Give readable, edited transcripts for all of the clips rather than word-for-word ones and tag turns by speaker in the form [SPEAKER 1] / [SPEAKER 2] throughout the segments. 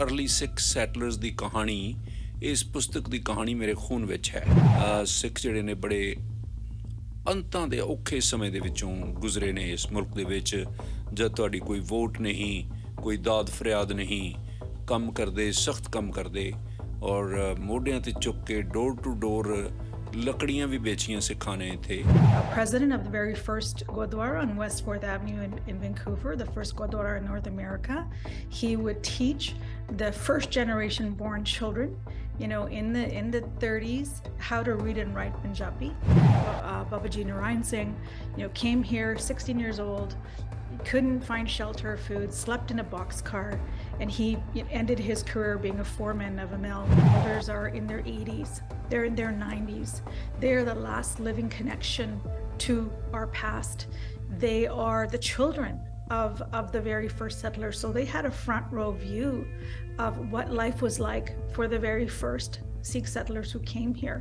[SPEAKER 1] Early Sikh सैटलर्स की कहानी इस पुस्तक की कहानी मेरे खून विच है। सिख जिहड़े ने बड़े अंतां दे औखे समय दे विचों गुजरे ने इस मुल्क दे विच, जद तुहाडी कोई वोट नहीं, कोई दाद फरियाद नहीं, कम करदे, सख्त कम करदे और मोढियां ते चुक के डोर टू डोर लकड़ियां भी बेचियां सिखां ने इत्थे।
[SPEAKER 2] President of the very first Gurdwara on West 4th Avenue in Vancouver, the first Gurdwara in North America. He would teach the first generation born children, in the 30s, how to read and write Punjabi. Babaji Narayan Singh, came here 16 years old, couldn't find shelter or food, slept in a boxcar, and he ended his career being a foreman of a mill. Others are in their 80s, they're in their 90s. They're the last living connection to our past. They are the children of the very first settlers. So they had a front row view of what life was like for the very first Sikh settlers who came here.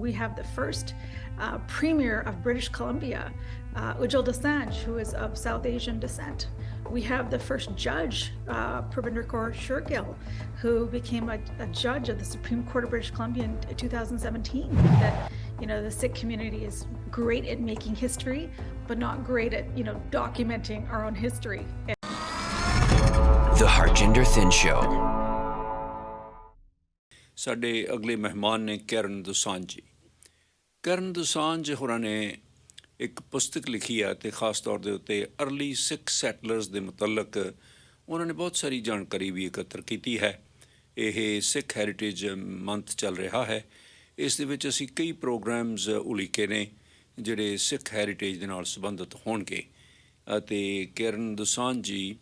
[SPEAKER 2] We have the first premier of British Columbia, Dosanjh, who is of South Asian descent. We have the first judge, Pravinder Kaur Shergill, who became a judge of the Supreme Court of British Columbia in 2017. That the Sikh community is great at making history, but not great at documenting our own history.
[SPEAKER 3] The Harjinder Thin Show.
[SPEAKER 1] ਸਾਡੇ ਅਗਲੇ ਮਹਿਮਾਨ ਨੇ ਕਰਨ ਦੋਸਾਂਝ ਜੀ। ਕਰਨ ਦੋਸਾਂਝ ਹੋਰਾਂ ਨੇ ਇੱਕ ਪੁਸਤਕ ਲਿਖੀ ਹੈ ਅਤੇ ਖ਼ਾਸ ਤੌਰ ਦੇ ਉੱਤੇ ਅਰਲੀ ਸਿੱਖ ਸੈਟਲਰਸ ਦੇ ਮੁਤਲਕ ਉਹਨਾਂ ਨੇ ਬਹੁਤ ਸਾਰੀ ਜਾਣਕਾਰੀ ਵੀ ਇਕੱਤਰ ਕੀਤੀ ਹੈ। ਇਹ ਸਿੱਖ ਹੈਰੀਟੇਜ ਮੰਥ ਚੱਲ ਰਿਹਾ ਹੈ। ਇਸ ਦੇ ਵਿੱਚ ਅਸੀਂ ਕਈ ਪ੍ਰੋਗਰਾਮਸ ਉਲੀਕੇ ਨੇ ਜਿਹੜੇ ਸਿੱਖ ਹੈਰੀਟੇਜ ਦੇ ਨਾਲ ਸੰਬੰਧਿਤ ਹੋਣਗੇ ਅਤੇ ਕਰਨ ਦੋਸਾਂਝ ਜੀ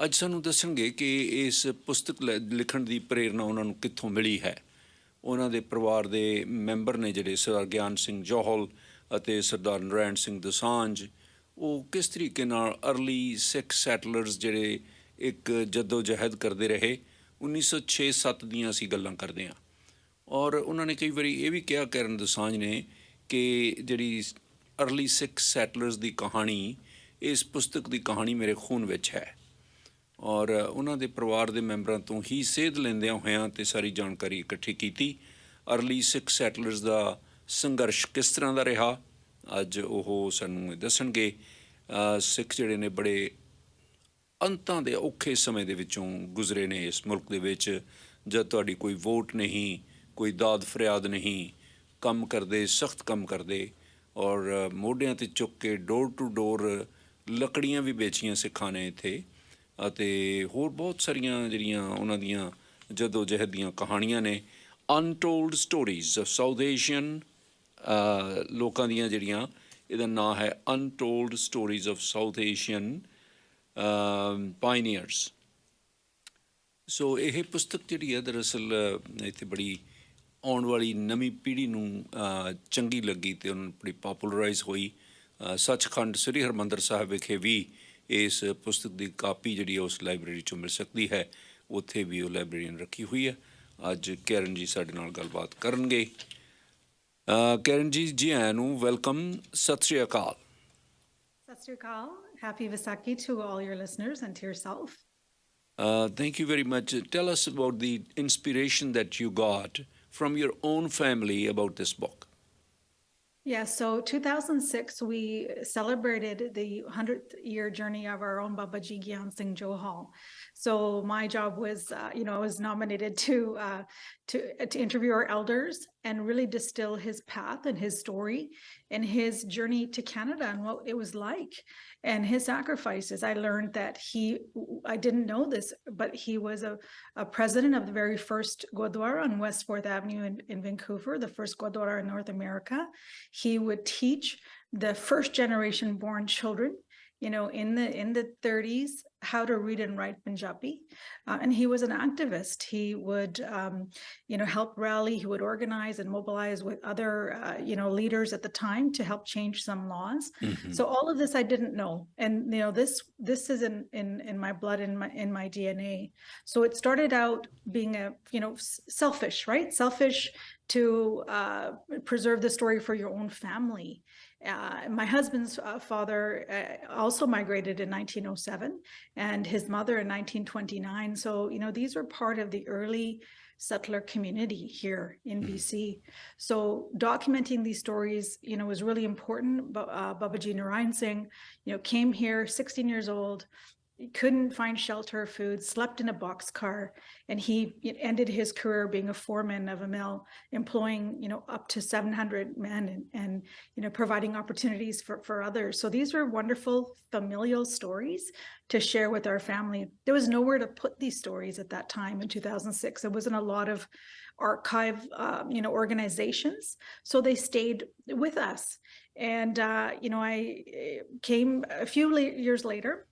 [SPEAKER 1] ਅੱਜ ਸਾਨੂੰ ਦੱਸਣਗੇ ਕਿ ਇਸ ਪੁਸਤਕ ਲਿਖਣ ਦੀ ਪ੍ਰੇਰਨਾ ਉਹਨਾਂ ਨੂੰ ਕਿੱਥੋਂ ਮਿਲੀ ਹੈ। ਉਹਨਾਂ ਦੇ ਪਰਿਵਾਰ ਦੇ ਮੈਂਬਰ ਨੇ ਜਿਹੜੇ ਸਰਦਾਰ ਗਿਆਨ ਸਿੰਘ ਜੌਹਲ ਅਤੇ ਸਰਦਾਰ ਨਰਾਇਣ ਸਿੰਘ ਦੋਸਾਂਝ, ਉਹ ਕਿਸ ਤਰੀਕੇ ਨਾਲ ਅਰਲੀ ਸਿੱਖ ਸੈਟਲਰਸ ਜਿਹੜੇ ਇੱਕ ਜੱਦੋ ਜਹਿਦ ਕਰਦੇ ਰਹੇ 1906-07 ਦੀਆਂ ਅਸੀਂ ਗੱਲਾਂ ਕਰਦੇ ਹਾਂ। ਔਰ ਉਹਨਾਂ ਨੇ ਕਈ ਵਾਰੀ ਇਹ ਵੀ ਕਿਹਾ ਕਰਨ ਦੋਸਾਂਝ ਨੇ ਕਿ ਜਿਹੜੀ ਅਰਲੀ ਸਿੱਖ ਸੈਟਲਰਸ ਦੀ ਕਹਾਣੀ ਇਸ ਪੁਸਤਕ ਦੀ ਕਹਾਣੀ ਮੇਰੇ ਖੂਨ ਵਿੱਚ ਹੈ। ਔਰ ਉਹਨਾਂ ਦੇ ਪਰਿਵਾਰ ਦੇ ਮੈਂਬਰਾਂ ਤੋਂ ਹੀ ਸੇਧ ਲੈਂਦਿਆਂ ਹੋਇਆਂ ਅਤੇ ਸਾਰੀ ਜਾਣਕਾਰੀ ਇਕੱਠੀ ਕੀਤੀ। ਅਰਲੀ ਸਿੱਖ ਸੈਟਲਰਸ ਦਾ ਸੰਘਰਸ਼ ਕਿਸ ਤਰ੍ਹਾਂ ਦਾ ਰਿਹਾ, ਅੱਜ ਉਹ ਸਾਨੂੰ ਦੱਸਣਗੇ। ਸਿੱਖ ਜਿਹੜੇ ਨੇ ਬੜੇ ਅੰਤਾਂ ਦੇ ਔਖੇ ਸਮੇਂ ਦੇ ਵਿੱਚੋਂ ਗੁਜ਼ਰੇ ਨੇ ਇਸ ਮੁਲਕ ਦੇ ਵਿੱਚ, ਜਦ ਤੁਹਾਡੀ ਕੋਈ ਵੋਟ ਨਹੀਂ, ਕੋਈ ਦਾਦ ਫਰਿਆਦ ਨਹੀਂ, ਕੰਮ ਕਰਦੇ, ਸਖਤ ਕੰਮ ਕਰਦੇ ਔਰ ਮੋਢਿਆਂ 'ਤੇ ਚੁੱਕ ਕੇ ਡੋਰ ਟੂ ਡੋਰ ਲੱਕੜੀਆਂ ਵੀ ਵੇਚੀਆਂ ਸਿੱਖਾਂ ਨੇ ਇੱਥੇ ਅਤੇ ਹੋਰ ਬਹੁਤ ਸਾਰੀਆਂ ਜਿਹੜੀਆਂ ਉਹਨਾਂ ਦੀਆਂ ਜੱਦੋ ਜਹਿਦ ਦੀਆਂ ਕਹਾਣੀਆਂ ਨੇ। Untold stories of South Asian ਲੋਕਾਂ ਦੀਆਂ ਜਿਹੜੀਆਂ, ਇਹਦਾ ਨਾਂ ਹੈ untold stories of South Asian pioneers. So ਇਹ ਪੁਸਤਕ ਜਿਹੜੀ ਹੈ ਦਰਅਸਲ ਇੱਥੇ ਬੜੀ ਆਉਣ ਵਾਲੀ ਨਵੀਂ ਪੀੜ੍ਹੀ ਨੂੰ ਚੰਗੀ ਲੱਗੀ ਅਤੇ ਉਹਨਾਂ ਨੂੰ ਬੜੀ ਪਾਪੂਲਰਾਈਜ਼ ਹੋਈ। ਸੱਚਖੰਡ ਸ੍ਰੀ ਹਰਿਮੰਦਰ ਸਾਹਿਬ ਵਿਖੇ ਵੀ ਇਸ ਪੁਸਤਕ ਦੀ ਕਾਪੀ ਜਿਹੜੀ ਉਸ ਲਾਇਬ੍ਰੇਰੀ 'ਚੋਂ ਮਿਲ ਸਕਦੀ ਹੈ, ਉੱਥੇ ਵੀ ਉਹ ਲਾਇਬ੍ਰੇਰੀਅਨ ਰੱਖੀ ਹੋਈ ਹੈ। ਅੱਜ ਕੈਰਨ ਜੀ ਸਾਡੇ ਨਾਲ ਗੱਲਬਾਤ ਕਰਨਗੇ। ਕੈਰਨ ਜੀ, ਜੀ ਆਇਆਂ ਨੂੰ, ਵੈਲਕਮ, ਸਤਿ Sri Akal.
[SPEAKER 2] Sat Sri Akal, happy Vaisakhi to all your listeners and to yourself.
[SPEAKER 1] Thank you very much. Tell us about the inspiration that you got from your own family about this book.
[SPEAKER 2] Yeah, so 2006, we celebrated the 100th year journey of our own Babaji Gyan Singh Johal. So my job was, I was nominated to interview our elders and really distill his path and his story and his journey to Canada and what it was like and his sacrifices. I learned that I didn't know this, but he was a president of the very first Gurdwara on West 4th Avenue in Vancouver, the first Gurdwara in North America. He would teach the first generation born children, in the 30s, how to read and write Punjabi. And he was an activist. He would, help rally. He would organize and mobilize with other, leaders at the time to help change some laws. Mm-hmm. So all of this I didn't know. And, this is in my blood, in my DNA. So it started out being selfish, right? Selfish to preserve the story for your own family. My husband's father also migrated in 1907, and his mother in 1929. So, these were part of the early settler community here in BC. So documenting these stories, was really important. But Babaji Narayan Singh, came here 16 years old, couldn't find shelter or food, slept in a boxcar, and he ended his career being a foreman of a mill, employing up to 700 men and providing opportunities for others. So these were wonderful familial stories to share with our family. There was nowhere to put these stories at that time in 2006. There wasn't a lot of archive organizations, so they stayed with us. And I came a few years later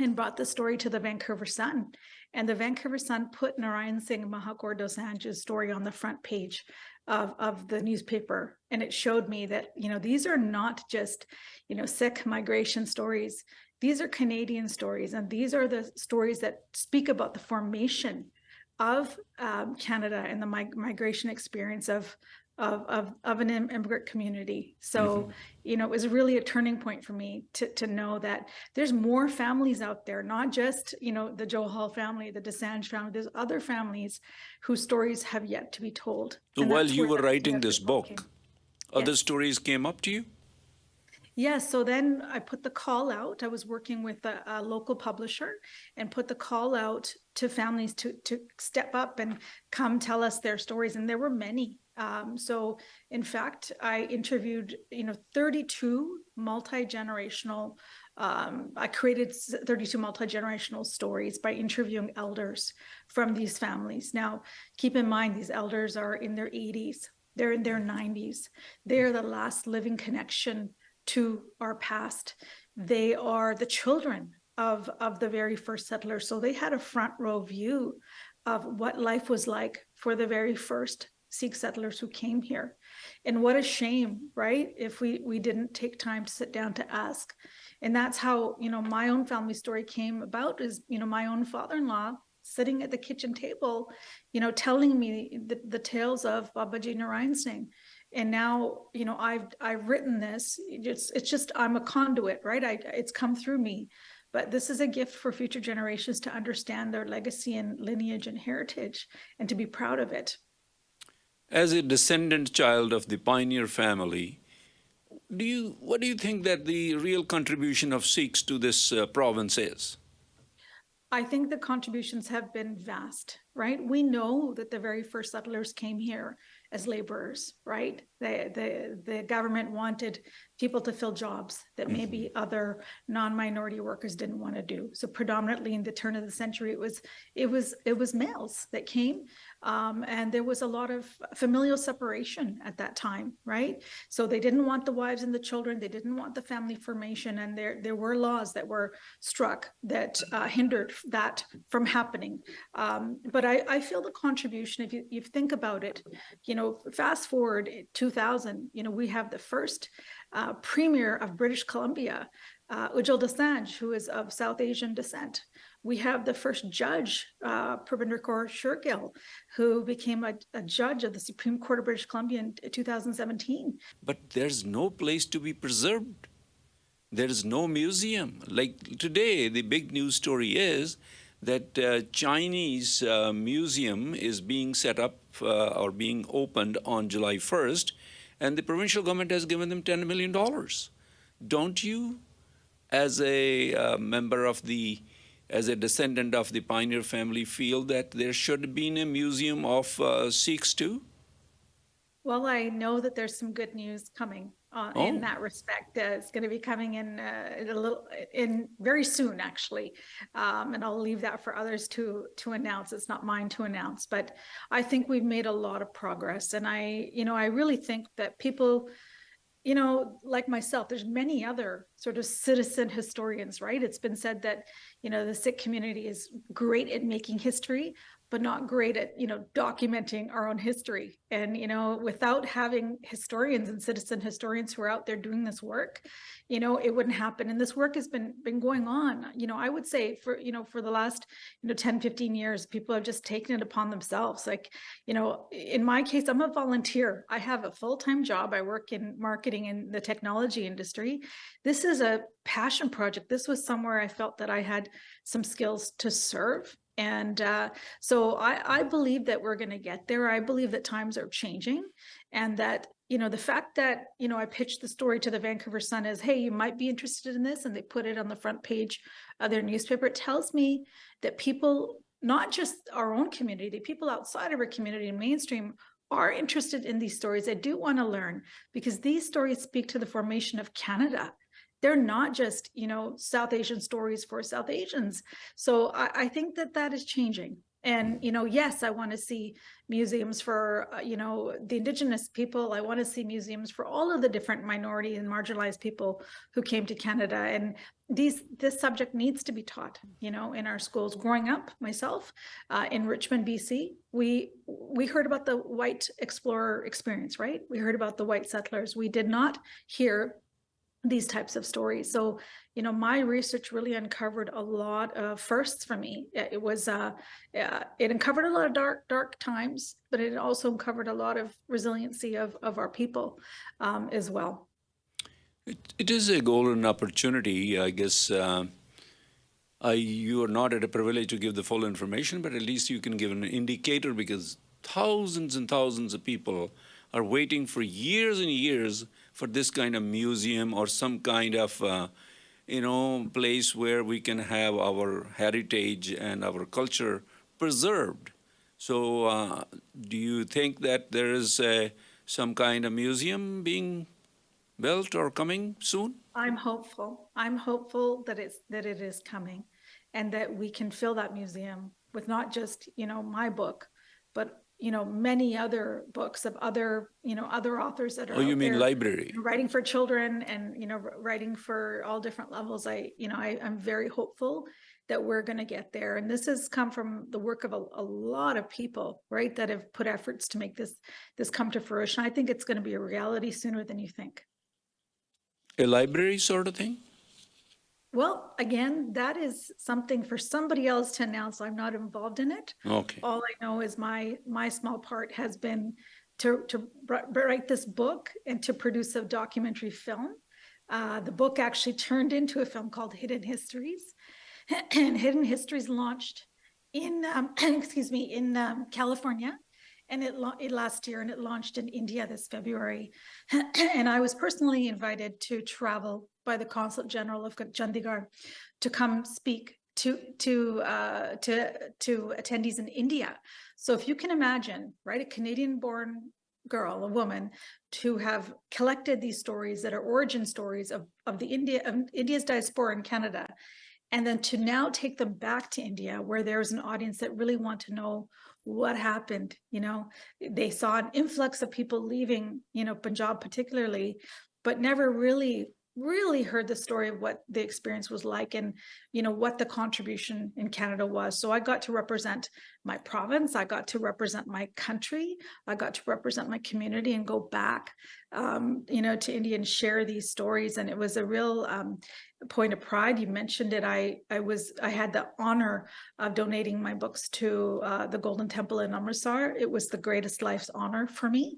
[SPEAKER 2] and brought the story to the Vancouver Sun. And the Vancouver Sun put Narayan Singh Mahakaur Dosanjh's story on the front page of the newspaper. And it showed me that, these are not just, Sikh migration stories. These are Canadian stories. And these are the stories that speak about the formation of Canada and the migration experience of an immigrant community. So, it was really a turning point for me to know that there's more families out there, not just, the Johal family, the Dosanjh family. There's other families whose stories have yet to be told.
[SPEAKER 1] So while you were writing this book, other
[SPEAKER 2] Yes.
[SPEAKER 1] stories came up to you?
[SPEAKER 2] Yes. So then I put the call out. I was working with a local publisher and put the call out to families to step up and come tell us their stories. And there were many. So in fact, I interviewed, 32 multi-generational, I created 32 multi-generational stories by interviewing elders from these families. Now, keep in mind, these elders are in their 80s, they're in their 90s. They're the last living connection to our past. They are the children of the very first settlers. So they had a front row view of what life was like for the very first Sikh settlers who came here. And what a shame, right? If we didn't take time to sit down to ask. And that's how, my own family story came about is, my own father-in-law sitting at the kitchen table, telling me the tales of Babaji Narayan Singh. And now, I've written this. It's just, I'm a conduit, right? It's come through me. But this is a gift for future generations to understand their legacy and lineage and heritage and to be proud of it.
[SPEAKER 1] As a descendant child of the pioneer family, what do you think that the real contribution of Sikhs to this province is?
[SPEAKER 2] I think the contributions have been vast, right? We know that the very first settlers came here as laborers, right? The government wanted people to fill jobs that maybe other non-minority workers didn't want to do. So predominantly in the turn of the century, it was males that came, and there was a lot of familial separation at that time, right? So they didn't want the wives and the children, they didn't want the family formation, and there were laws that were struck that hindered that from happening. But I feel the contribution, if you think about it, fast forward 2000, we have the first Premier of British Columbia, Dosanjh, who is of South Asian descent. We have the first judge, Parvinder Kaur Shergill, who became a judge of the Supreme Court of British Columbia in 2017.
[SPEAKER 1] But there's no place to be preserved. There is no museum. Like today, the big news story is that Chinese museum is being set up or being opened on July 1st, and the provincial government has given them $10 million. Don't you, as a member of as a descendant of the pioneer family, feel that there should have been a museum of Sikhs too?
[SPEAKER 2] Well, I know that there's some good news coming in that respect. It's going to be coming in very soon, actually, and I'll leave that for others to announce. It's not mine to announce, but I think we've made a lot of progress, and I really think that people, like myself, there's many other sort of citizen historians, right? It's been said that, the Sikh community is great at making history, but not great at, documenting our own history. And, without having historians and citizen historians who are out there doing this work, it wouldn't happen. And this work has been going on, I would say for the last, 10, 15 years, people have just taken it upon themselves. Like, in my case, I'm a volunteer. I have a full-time job. I work in marketing in the technology industry. This is a passion project. This was somewhere I felt that I had some skills to serve. And so I believe that we're going to get there. I believe that times are changing, and that, the fact that, I pitched the story to the Vancouver Sun as, hey, you might be interested in this, and they put it on the front page of their newspaper, it tells me that people, not just our own community, people outside of our community and mainstream, are interested in these stories. They do want to learn, because these stories speak to the formation of Canada. They're not just, South Asian stories for South Asians. So I think that is changing. And, yes, I want to see museums for, the Indigenous people. I want to see museums for all of the different minority and marginalized people who came to Canada. And this subject needs to be taught, in our schools. Growing up myself in Richmond, BC, we heard about the white explorer experience, right? We heard about the white settlers. We did not hear these types of stories. So, my research really uncovered a lot of firsts for me. It was, it uncovered a lot of dark times, but it also uncovered a lot of resiliency of our people as well.
[SPEAKER 1] It is a golden opportunity, I guess. You are not at a privilege to give the full information, but at least you can give an indicator, because thousands and thousands of people are waiting for years and years for this kind of museum or some kind of, place where we can have our heritage and our culture preserved. So do you think that there is some kind of museum being built or coming soon?
[SPEAKER 2] I'm hopeful. I'm hopeful that it is coming, and that we can fill that museum with not just, my book, but many other books of other authors that are
[SPEAKER 1] Oh, you
[SPEAKER 2] out
[SPEAKER 1] mean
[SPEAKER 2] there
[SPEAKER 1] library?
[SPEAKER 2] writing for children and, writing for all different levels. I'm very hopeful that we're going to get there. And this has come from the work of a lot of people, right, that have put efforts to make this come to fruition. I think it's going to be a reality sooner than you think.
[SPEAKER 1] A library sort of thing?
[SPEAKER 2] Well, again, that is something for somebody else to announce. I'm not involved in it.
[SPEAKER 1] Okay.
[SPEAKER 2] All I know is my small part has been to write this book and to produce a documentary film. The book actually turned into a film called Hidden Histories, and Hidden Histories launched in California, and it last year, and it launched in India this February. And I was personally invited to travel by the Consulate General of Chandigarh to come speak to attendees in India. So if you can imagine, right, a Canadian-born girl, a woman, to have collected these stories that are origin stories of India's diaspora in Canada, and then to now take them back to India, where there's an audience that really want to know what happened. They saw an influx of people leaving, Punjab particularly, but never really heard the story of what the experience was like, and what the contribution in Canada was. So I got to represent my province, I got to represent my country, I got to represent my community, and go back to India and share these stories. And it was a real point of pride. You mentioned it. I had the honor of donating my books to the Golden Temple in Amritsar. It was the greatest life's honor for me,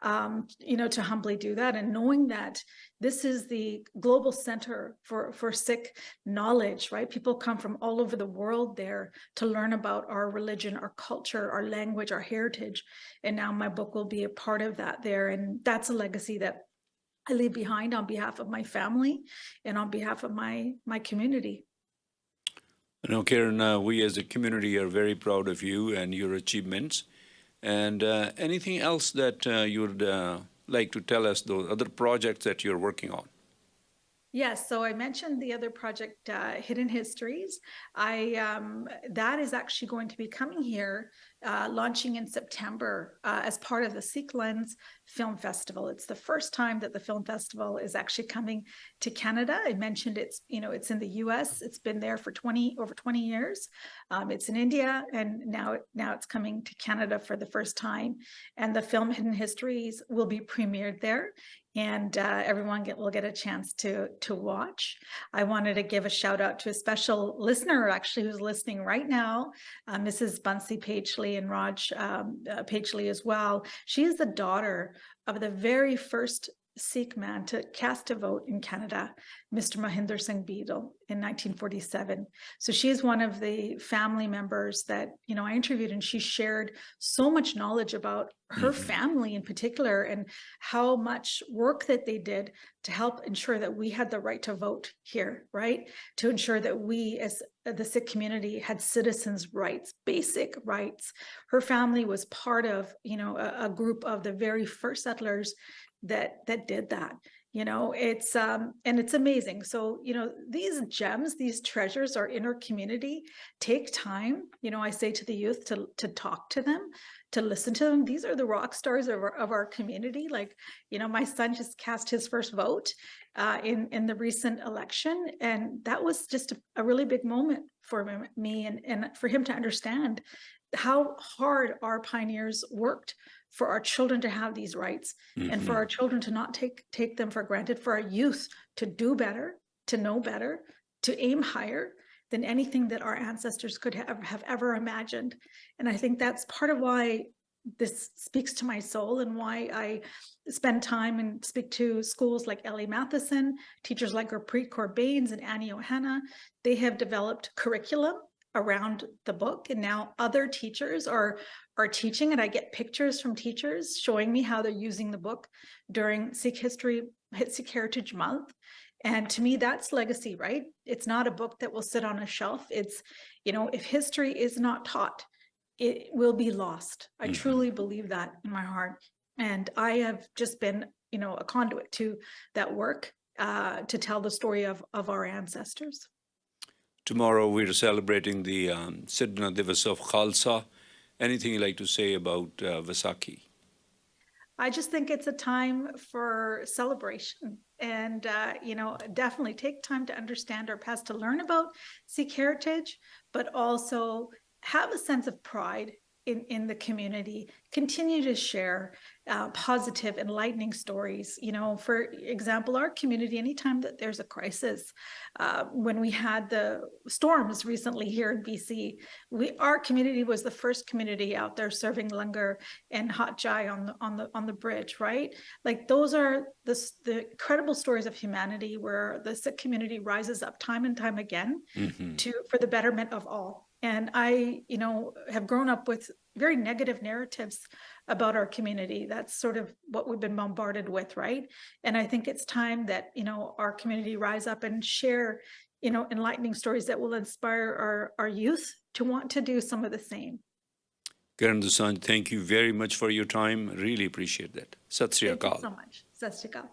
[SPEAKER 2] to humbly do that, and knowing that this is the global center for Sikh knowledge, right? People come from all over the world there to learn about our religion, our culture, our language, our heritage. And now my book will be a part of that there. And that's a legacy that I leave behind on behalf of my family and on behalf of my community.
[SPEAKER 1] Karen, we as a community are very proud of you and your achievements. And anything else that you would like to tell us, those other projects that you're working on?
[SPEAKER 2] Yes, so I mentioned the other project, Hidden Histories. That is actually going to be coming here, launching in September as part of the Sikh Lens Film Festival. It's the first time that the film festival is actually coming to Canada. I mentioned it's in the U.S. It's been there for over 20 years. It's in India, and now it's coming to Canada for the first time. And the film Hidden Histories will be premiered there, and everyone will get a chance to watch. I wanted to give a shout out to a special listener, actually, who's listening right now, Mrs. Bunsey Pagely and Raj Pagely as well. She is the daughter of the very first Sikh man to cast a vote in Canada, Mr. Harjinder Singh Beadle, in 1947. So she is one of the family members that I interviewed, and she shared so much knowledge about her family in particular, and how much work that they did to help ensure that we had the right to vote here, right? To ensure that we, as the Sikh community, had citizens' rights, basic rights. Her family was part of, a group of the very first settlers that did that. It's and it's amazing. So these gems, these treasures are in our community. Take time, I say to the youth, to talk to them, to listen to them. These are the rock stars of our community. Like, my son just cast his first vote in the recent election, and that was just a really big moment for me, and for him to understand how hard our pioneers worked for our children to have these rights, and for our children to not take them for granted, for our youth to do better, to know better, to aim higher than anything that our ancestors could have ever imagined. And I think that's part of why this speaks to my soul, and why I spend time and speak to schools like Ellie Matheson, teachers like Gurpreet Kaur Baines and Annie Ohana. They have developed curriculum around the book, and now other teachers are teaching it. I get pictures from teachers showing me how they're using the book during Sikh Heritage Month. And to me, that's legacy, right? It's not a book that will sit on a shelf. It's, if history is not taught, it will be lost. I truly believe that in my heart. And I have just been, a conduit to that work, to tell the story of our ancestors.
[SPEAKER 1] Tomorrow we're celebrating the Sidna Divas of Khalsa. Anything you'd like to say about Vaisakhi?
[SPEAKER 2] I just think it's a time for celebration, and definitely take time to understand our past, to learn about Sikh heritage, but also have a sense of pride in the community. Continue to share positive, enlightening stories. For example, our community, anytime that there's a crisis, when we had the storms recently here in BC, our community was the first community out there serving langar and hot chai on the bridge, right? Like, those are the incredible stories of humanity, where the Sikh community rises up time and time again for the betterment of all. And I, have grown up with very negative narratives about our community. That's sort of what we've been bombarded with, right? And I think it's time that, our community rise up and share, enlightening stories that will inspire our youth to want to do some of the same.
[SPEAKER 1] Karan Dosanjh, thank you very much for your time. Really appreciate that. Sat Sri Akal.
[SPEAKER 2] Thank you so much. Sat Sri Akal.